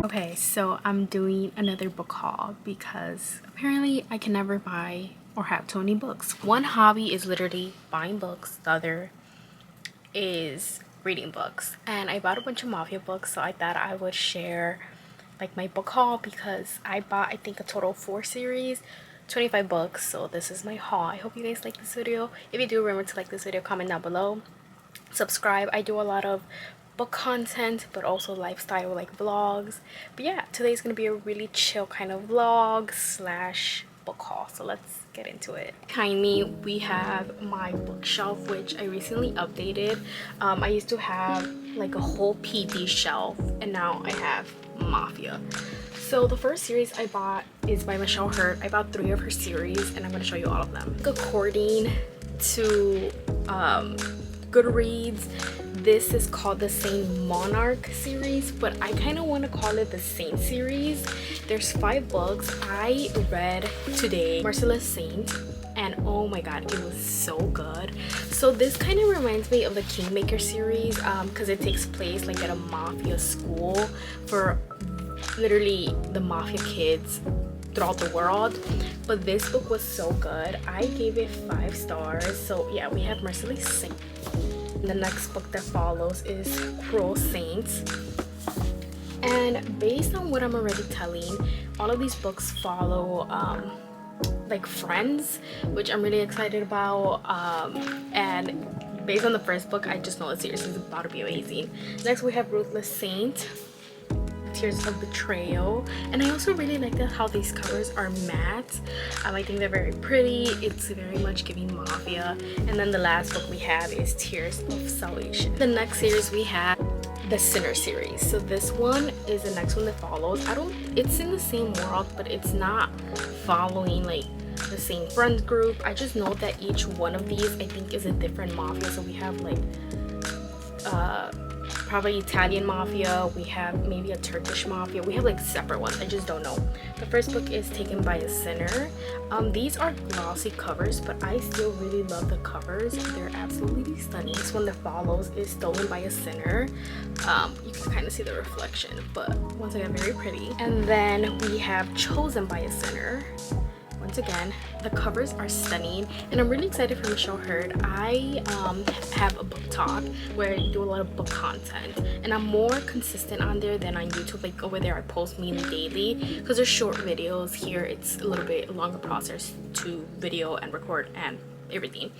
Okay, so I'm doing another book haul because apparently I can never buy or have too many books. One hobby is literally buying books, the other is reading books. And I bought a bunch of Mafia books, so I thought I would share like my book haul because I bought, I think, a total of 4 series, 25 books. So this is my haul. I hope you guys like this video. If you do, remember to like this video, comment down below, subscribe. I do a lot of book content but also lifestyle like vlogs. But yeah, today's gonna be a really chill kind of vlog slash book haul, so let's get into it. Behind me we have my bookshelf, which I recently updated. I used to have like a whole PD shelf and now I have Mafia. So the first series I bought is by Michelle Hurd. I bought 3 of her series and I'm going to show you all of them. According to Goodreads, this is called the Saint Monarch series, but I kind of want to call it the Saint series. There's 5 books. I read today Merciless Saint and oh my god, it was so good. So this kind of reminds me of the Kingmaker series because it takes place like at a mafia school for literally the mafia kids throughout the world. But this book was so good. I gave it 5 stars. So yeah, we have Merciless Saint. The next book that follows is Cruel Saints, and based on what I'm already telling, all of these books follow like friends, which I'm really excited about, and based on the first book I just know the series is about to be amazing. Next we have Ruthless Saint, Tears of Betrayal, and I also really like that how these covers are matte. I think they're very pretty. It's very much giving Mafia. And then the last book we have is Tears of Salvation. The next series we have the Sinner series. So this one is the next one that follows. It's in the same world, but it's not following like the same friend group. I just know that each one of these I think is a different mafia. So we have like probably Italian mafia, we have maybe a Turkish mafia, we have like separate ones, I just don't know. The first book is Taken by a Sinner. These are glossy covers, but I still really love the covers. They're absolutely stunning. This one that follows is Stolen by a Sinner. You can kind of see the reflection, but once again, very pretty. And then we have Chosen by a Sinner. Once again, the covers are stunning and I'm really excited for Michelle Hurd. I have a Booktalk where I do a lot of book content and I'm more consistent on there than on YouTube. Like over there I post mainly daily because they're short videos. Here it's a little bit longer process to video and record and everything.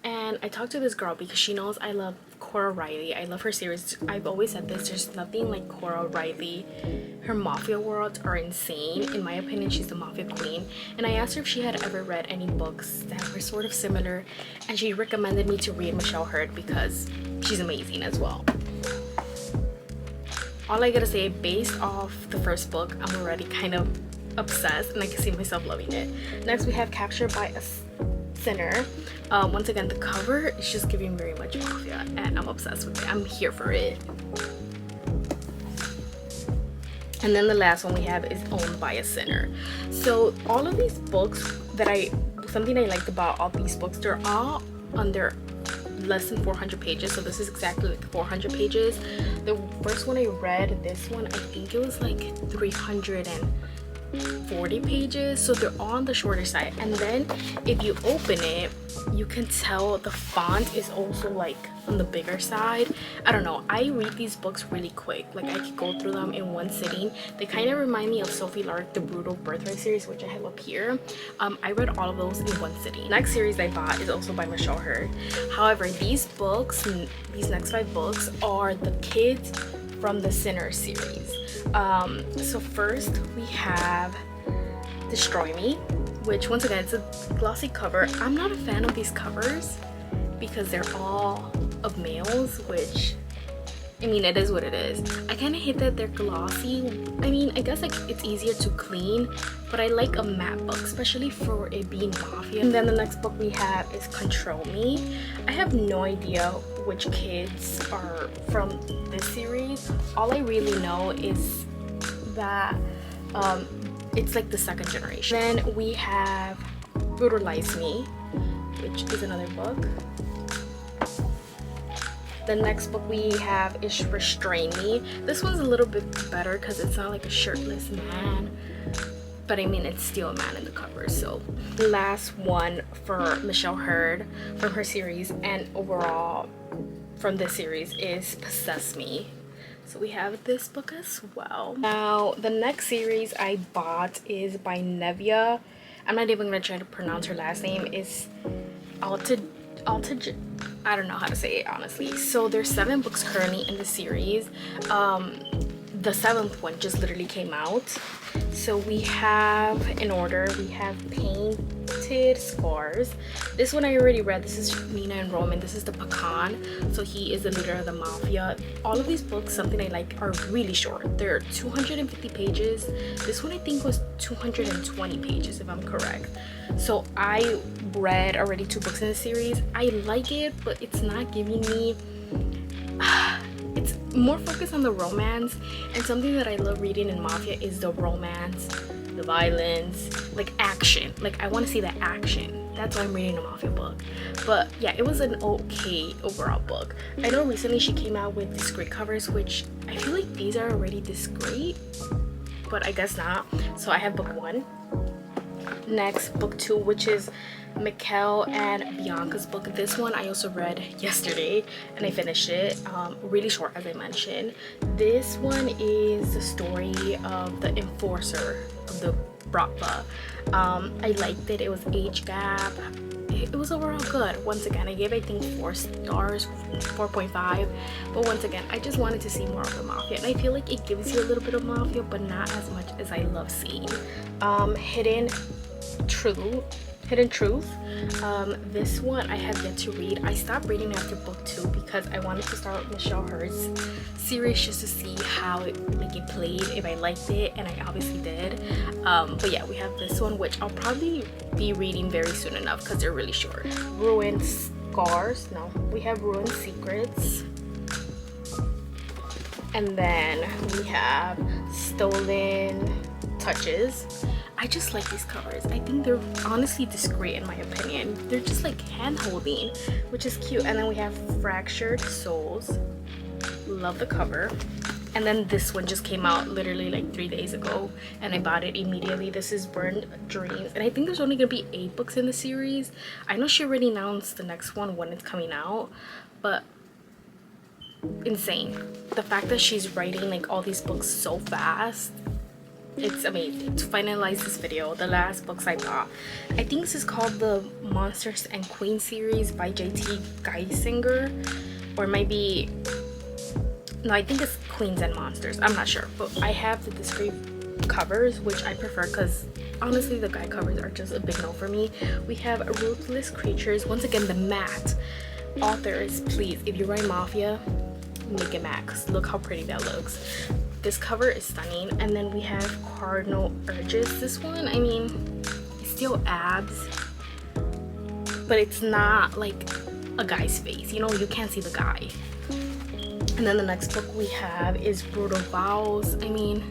And I talked to this girl because she knows I love Cora Riley. I love her series. I've always said this, there's nothing like Cora Riley. Her mafia worlds are insane. In my opinion, she's the mafia queen. And I asked her if she had ever read any books that were sort of similar, and she recommended me to read Michelle Hurd because she's amazing as well. All I gotta say, based off the first book, I'm already kind of obsessed and I can see myself loving it. Next we have Captured by a Sinner. Once again, the cover is just giving very much mafia and I'm obsessed with it. I'm here for it. And then the last one we have is Owned by a Sinner. So all of these books something I liked about all these books, they're all under less than 400 pages. So this is exactly like 400 pages. The first one I read, this one, I think it was like 340 pages, so they're all on the shorter side. And then if you open it, you can tell the font is also like on the bigger side. I don't know, I read these books really quick. Like I could go through them in one sitting. They kind of remind me of Sophie Lark, the Brutal Birthright series, which I have up here. I read all of those in one sitting. Next series I bought is also by Michelle Hurd. However, these next 5 books are the kids from the Sinner series. So first we have Destroy Me, which once again it's a glossy cover. I'm not a fan of these covers because they're all of males, which I mean, it is what it is. I kind of hate that they're glossy. I mean, I guess like it's easier to clean, but I like a matte book, especially for it being mafia. And then the next book we have is Control Me. I have no idea which kids are from this series. All I really know is that it's like the 2nd generation. Then we have Brutalize Me, which is another book. The next book we have is Restrain Me. This one's a little bit better because it's not like a shirtless man, but I mean it's still a man in the cover. So the last one for Michelle Hurd from her series and overall from this series is Possess Me. So we have this book as well. Now the next series I bought is by Nevia. I'm not even gonna try to pronounce her last name. It's Alta, I don't know how to say it honestly. So there's 7 books currently in the series. The 7th one just literally came out. So we have, in order, we have Painted Scars. This one I already read. This is Nina and Roman. This is the Pecan. So he is the leader of the Mafia. All of these books, something I like, are really short. They're 250 pages. This one I think was 220 pages if I'm correct. So I read already 2 books in the series. I like it, but it's not giving me it's more focused on the romance, and something that I love reading in Mafia is the romance, the violence, like action. Like I want to see that action. That's why I'm reading a Mafia book. But yeah, it was an okay overall book. I know recently she came out with discreet covers, which I feel like these are already discreet, but I guess not. So I have book 1. Next, book 2, which is Mikkel and Bianca's book. This one I also read yesterday and I finished it. Really short, as I mentioned. This one is the story of the enforcer of the Bratva. I liked it. It was age gap. It was overall good. Once again, I gave I think 4 stars, 4.5. But once again, I just wanted to see more of the Mafia, and I feel like it gives you a little bit of Mafia, but not as much as I love seeing. Hidden Truth. This one I have yet to read. I stopped reading after book 2 because I wanted to start with Michelle Hurd's series just to see how it played, if I liked it, and I obviously did. But yeah, we have this one, which I'll probably be reading very soon enough because they're really short. Ruined Scars. No, we have Ruined Secrets. And then we have Stolen Touches. I just like these covers. I think they're honestly discreet in my opinion. They're just like hand holding, which is cute. And then we have Fractured Souls. Love the cover. And then this one just came out literally like 3 days ago and I bought it immediately. This is Burned Dreams, and I think there's only gonna be 8 books in the series. I know she already announced the next one when it's coming out, but insane. The fact that she's writing like all these books so fast, it's amazing. To finalize this video, the last books I bought, I think this is called the Monsters and Queens series by JT Geisinger, or it might be, no, I think it's Queens and Monsters, I'm not sure. But I have the discreet covers, which I prefer because honestly the guide covers are just a big no for me. We have Ruthless Creatures. Once again, the matte authors, please, if you write Mafia, make it matte, because look how pretty that looks. This cover is stunning. And then we have Cardinal Urges. This one, I mean, it's still abs, but it's not like a guy's face, you know, you can't see the guy. And then the next book we have is Brutal Vows. I mean,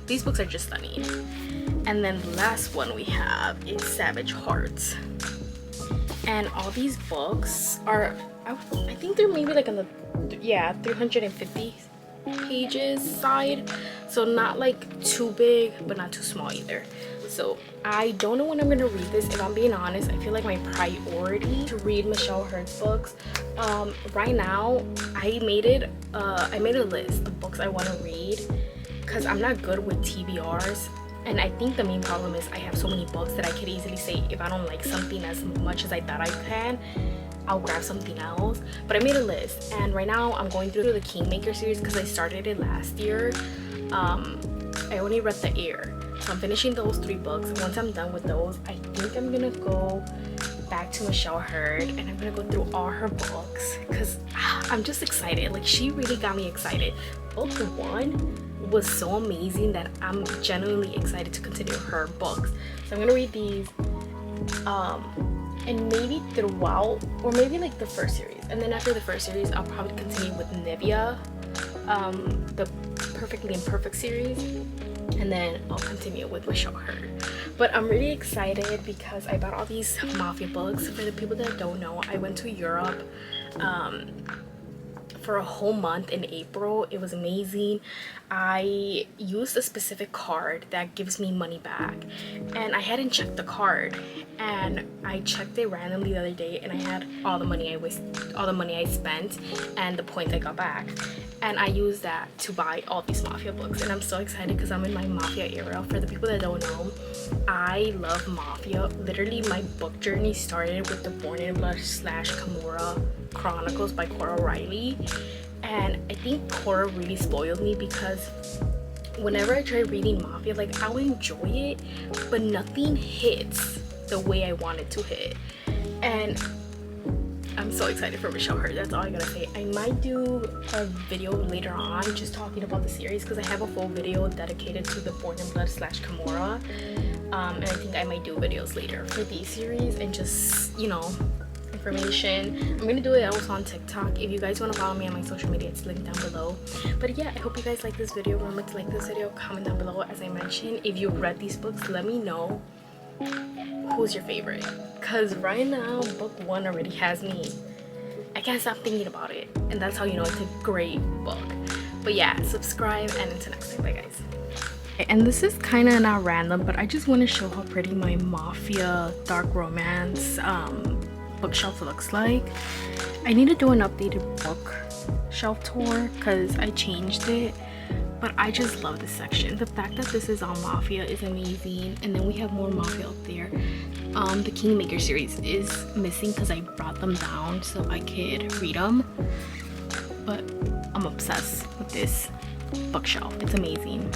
these books are just stunning. And then the last one we have is Savage Hearts. And all these books are, I think they're maybe like on the, yeah, 350 pages side. So not like too big, but not too small either. So I don't know when I'm gonna read this. If I'm being honest, I feel like my priority to read Michelle Hurd's books. Right now, I made a list of books I want to read because I'm not good with TBRs. And I think the main problem is I have so many books that I could easily say if I don't like something as much as I thought I can, I'll grab something else. But I made a list, and right now I'm going through the Kingmaker series because I started it last year. I only read The Heir, so I'm finishing those 3 books. Once I'm done with those, I think I'm gonna go back to Michelle Hurd and I'm gonna go through all her books because I'm just excited. Like, she really got me excited. Book 1 was so amazing that I'm genuinely excited to continue her books. So I'm gonna read these and maybe throughout, or maybe like the first series, and then after the first series I'll probably continue with Nevia, the Perfectly Imperfect series, and then I'll continue with Michelle Hurd. But I'm really excited because I bought all these Mafia books. For the people that don't know, I went to Europe for a whole month in April. It was amazing. I used a specific card that gives me money back, and I hadn't checked the card, and I checked it randomly the other day, and I had all the money I spent and the points I got back, and I used that to buy all these Mafia books. And I'm so excited because I'm in my Mafia era. For the people that don't know, I love Mafia. Literally, my book journey started with the Born in Blood / Kimura Chronicles by Cora Riley, and I think Cora really spoiled me because whenever I try reading Mafia, like, I'll enjoy it, but nothing hits the way I want it to hit. And I'm so excited for Michelle Hurd. That's all I gotta say. I might do a video later on just talking about the series because I have a full video dedicated to the Born in Blood / Kimura. And I think I might do videos later for these series and just, you know, information. I'm gonna do it also on TikTok. If you guys want to follow me on my social media, it's linked down below. But yeah, I hope you guys like this video. Remember to like this video, comment down below. As I mentioned, if you read these books, let me know who's your favorite, because right now book 1 already has me. I can't stop thinking about it, and that's how you know it's a great book. But yeah, subscribe, and until next time, bye guys. And this is kind of not random, but I just want to show how pretty my Mafia dark romance bookshelf looks like. I need to do an updated bookshelf tour because I changed it, but I just love this section. The fact that this is on Mafia is amazing, and then we have more Mafia up there. The Kingmaker series is missing because I brought them down so I could read them, but I'm obsessed with this bookshelf. It's amazing.